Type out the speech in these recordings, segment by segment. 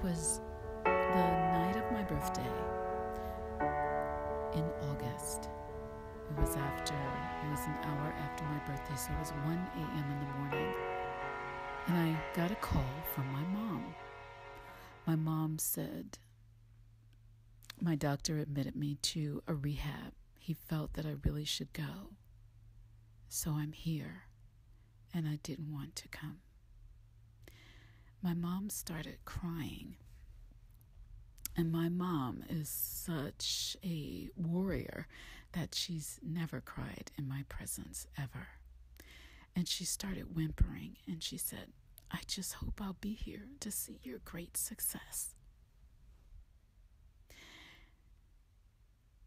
was the night of my birthday in August. It was an hour after my birthday, so it was 1 a.m. in the morning. And I got a call from my mom. My mom said, my doctor admitted me to a rehab. He felt that I really should go. So I'm here, and I didn't want to come. My mom started crying. And my mom is such a warrior that she's never cried in my presence ever. And she started whimpering, and she said, I just hope I'll be here to see your great success.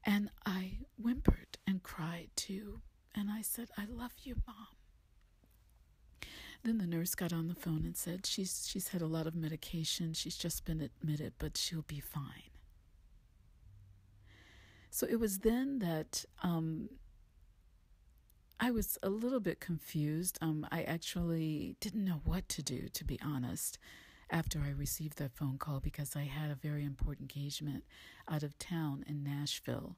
And I whimpered and cried too. And I said, I love you, Mom. Then the nurse got on the phone and said, she's had a lot of medication. She's just been admitted, but she'll be fine. So it was then that I was a little bit confused. I actually didn't know what to do, to be honest, after I received that phone call, because I had a very important engagement out of town in Nashville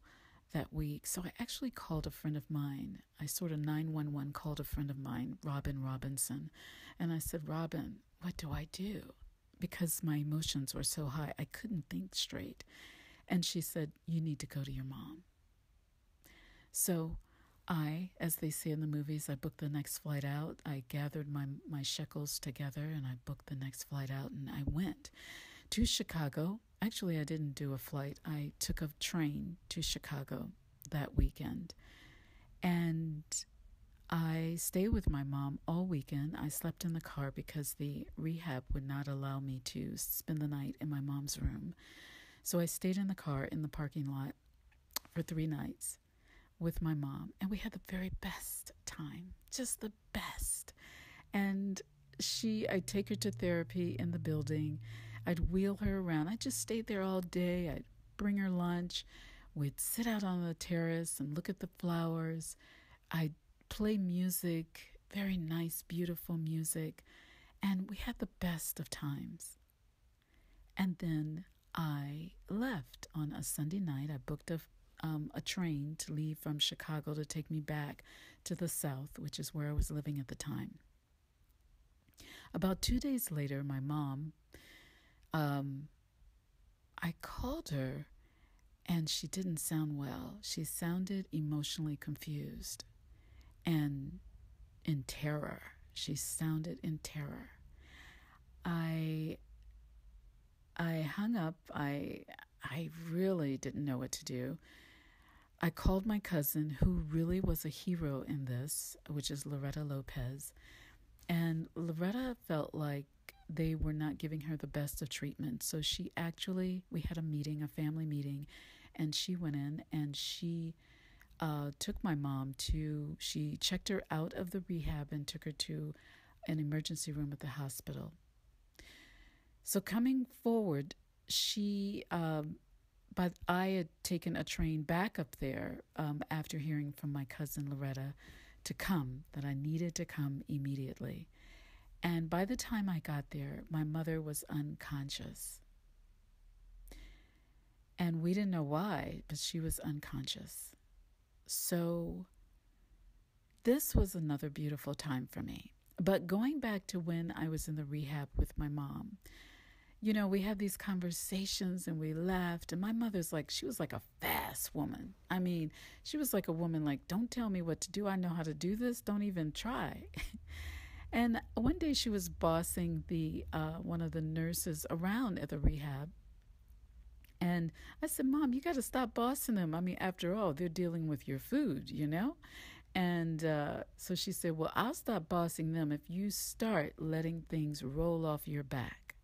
that week. So I actually called a friend of mine. I sort of 911 called a friend of mine, Robin Robinson. And I said, Robin, what do I do? Because my emotions were so high, I couldn't think straight. And she said, you need to go to your mom. So I, as they say in the movies, I booked the next flight out. I gathered my shekels together and I booked the next flight out, and I went to Chicago. Actually, I didn't do a flight. I took a train to Chicago that weekend. And I stayed with my mom all weekend. I slept in the car because the rehab would not allow me to spend the night in my mom's room. So I stayed in the car in the parking lot for 3 nights with my mom. And we had the very best time, just the best. And I'd take her to therapy in the building. I'd wheel her around. I just stayed there all day. I'd bring her lunch. We'd sit out on the terrace and look at the flowers. I'd play music, very nice, beautiful music. And we had the best of times. And then I left on a Sunday night. I booked a train to leave from Chicago to take me back to the South, which is where I was living at the time. About 2 days later, my mom, I called her, and she didn't sound well. She sounded emotionally confused and in terror. She sounded in terror. I hung up. I really didn't know what to do. I called my cousin, who really was a hero in this, which is Loretta Lopez. And Loretta felt like they were not giving her the best of treatment. So we had a meeting, a family meeting, and she went in and she took my mom she checked her out of the rehab and took her to an emergency room at the hospital. So coming forward, but I had taken a train back up there after hearing from my cousin Loretta that I needed to come immediately. And by the time I got there, my mother was unconscious. And we didn't know why, but she was unconscious. So this was another beautiful time for me. But going back to when I was in the rehab with my mom, we had these conversations and we laughed. And my mother's she was like a fast woman. I mean, she was like a woman don't tell me what to do. I know how to do this. Don't even try. And one day she was bossing one of the nurses around at the rehab. And I said, Mom, you got to stop bossing them. I mean, after all, they're dealing with your food, And so she said, well, I'll stop bossing them if you start letting things roll off your back.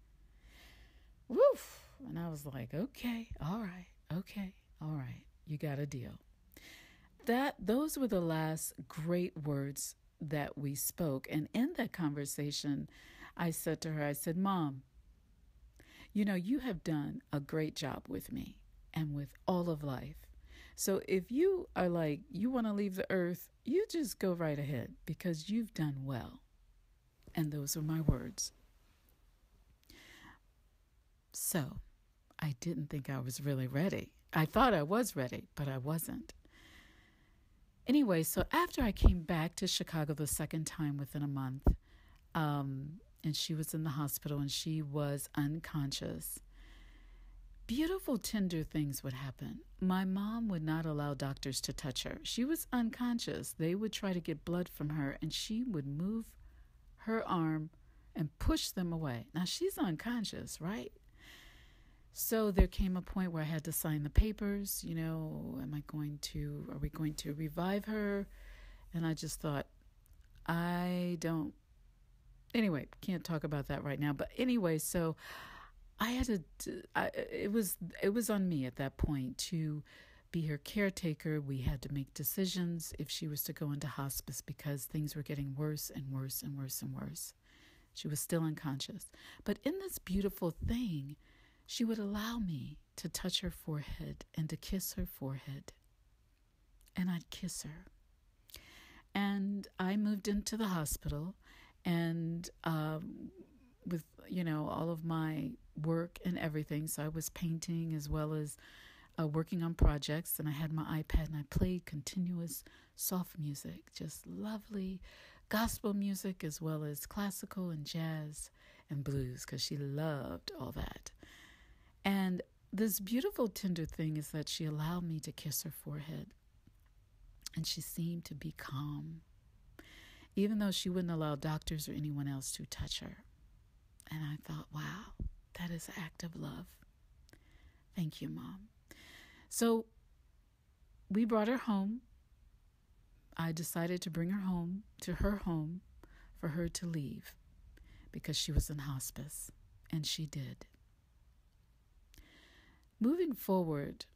Woof. And I was like, okay, all right, you got a deal. Those were the last great words that we spoke. And in that conversation, I said to her, Mom, you have done a great job with me and with all of life. So if you are you want to leave the earth, you just go right ahead because you've done well. And those were my words. So I didn't think I was really ready. I thought I was ready, but I wasn't. Anyway, so after I came back to Chicago the second time within a month, and she was in the hospital and she was unconscious, beautiful, tender things would happen. My mom would not allow doctors to touch her. She was unconscious. They would try to get blood from her, and she would move her arm and push them away. Now, she's unconscious, right? So there came a point where I had to sign the papers. Are we going to revive her? And I just thought, anyway, can't talk about that right now. But anyway, so I had it was on me at that point to be her caretaker. We had to make decisions if she was to go into hospice because things were getting worse and worse and worse and worse. She was still unconscious. But in this beautiful thing, she would allow me to touch her forehead and to kiss her forehead. And I'd kiss her. And I moved into the hospital, and with, all of my work and everything. So I was painting as well as working on projects, and I had my iPad, and I played continuous soft music, just lovely gospel music as well as classical and jazz and blues, because she loved all that. And this beautiful, tender thing is that she allowed me to kiss her forehead, and she seemed to be calm, even though she wouldn't allow doctors or anyone else to touch her. And I thought, wow, that is an act of love. Thank you, Mom. So we brought her home. I decided to bring her home, to her home, for her to leave because she was in hospice, and she did. Moving forward,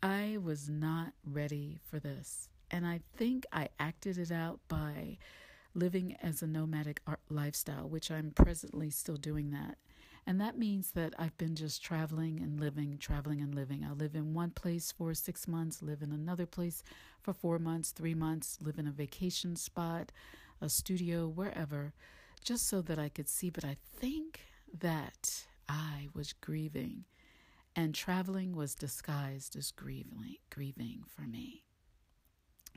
I was not ready for this, and I think I acted it out by living as a nomadic lifestyle, which I'm presently still doing that. And that means that I've been just traveling and living. I live in one place for 6 months, live in another place for 4 months, 3 months, live in a vacation spot, a studio, wherever, just so that I could see. But I think that I was grieving, and traveling was disguised as grieving for me.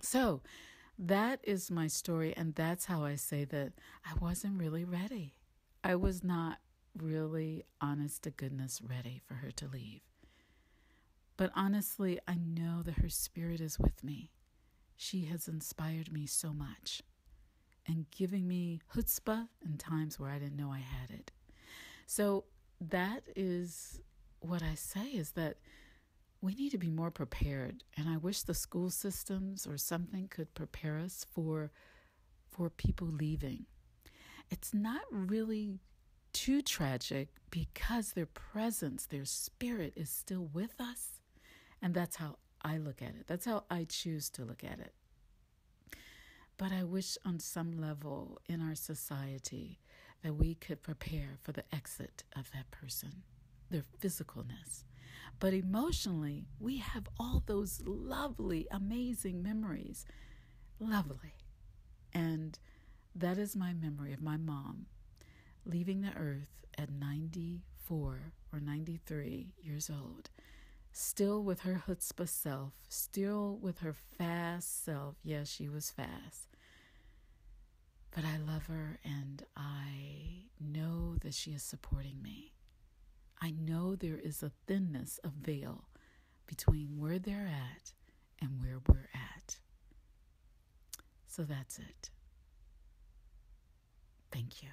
So that is my story, and that's how I say that I wasn't really ready. I was not really, honest to goodness, ready for her to leave. But honestly, I know that her spirit is with me. She has inspired me so much and giving me chutzpah in times where I didn't know I had it. So that is what I say, is that we need to be more prepared. And I wish the school systems or something could prepare us for people leaving. It's not really too tragic because their presence, their spirit is still with us. And that's how I look at it. That's how I choose to look at it. But I wish on some level in our society that we could prepare for the exit of that person, their physicalness. But emotionally, we have all those lovely, amazing memories. Lovely. And that is my memory of my mom leaving the earth at 94 or 93 years old, still with her chutzpah self, still with her fast self. Yes, she was fast. But I love her, and I know that she is supporting me. I know there is a thinness of veil between where they're at and where we're at. So that's it. Thank you.